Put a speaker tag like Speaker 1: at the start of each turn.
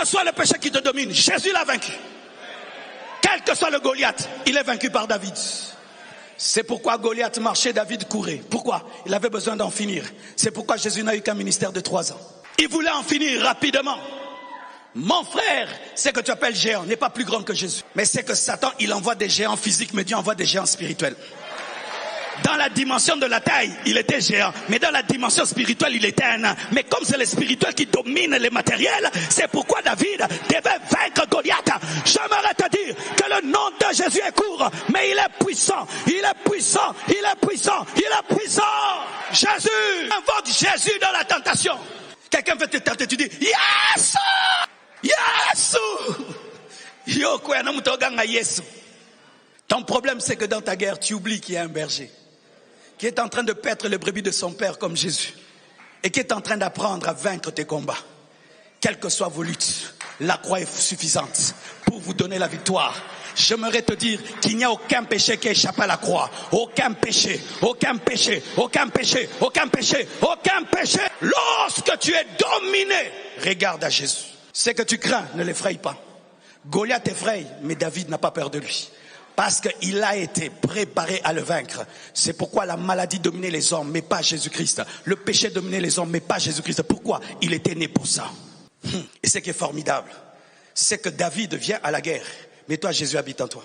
Speaker 1: que soit le péché qui te domine, Jésus l'a vaincu. Quel que soit le Goliath, il est vaincu par David. C'est pourquoi Goliath marchait, David courait. Pourquoi? Il avait besoin d'en finir. C'est pourquoi Jésus n'a eu qu'un ministère de 3 ans. Il voulait en finir rapidement. Mon frère, ce que tu appelles géant n'est pas plus grand que Jésus. Mais c'est que Satan, il envoie des géants physiques, mais Dieu envoie des géants spirituels. Dans la dimension de la taille, il était géant. Mais dans la dimension spirituelle, il était un nain. Mais comme c'est le spirituel qui domine les matériels, c'est pourquoi David devait vaincre Goliath. J'aimerais te dire que le nom de Jésus est court, mais il est puissant. Il est puissant. Il est puissant. Il est puissant. Jésus. Invoque Jésus dans la tentation. Quelqu'un veut te tenter, tu dis Yesu! Yesu! Yo, quoi, non, Yesu. Ton problème, c'est que dans ta guerre, tu oublies qu'il y a un berger qui est en train de paître les brebis de son père comme Jésus et qui est en train d'apprendre à vaincre tes combats. Quelles que soient vos luttes, la croix est suffisante pour vous donner la victoire. J'aimerais te dire qu'il n'y a aucun péché qui échappe à la croix. Aucun péché, aucun péché, aucun péché, aucun péché, aucun péché. Lorsque tu es dominé, regarde à Jésus. Ce que tu crains, ne l'effraie pas. Goliath effraie, mais David n'a pas peur de lui. Parce qu'il a été préparé à le vaincre. C'est pourquoi la maladie dominait les hommes, mais pas Jésus-Christ. Le péché dominait les hommes, mais pas Jésus-Christ. Pourquoi? Il était né pour ça. Et ce qui est formidable, c'est que David vient à la guerre, mais toi, Jésus habite en toi.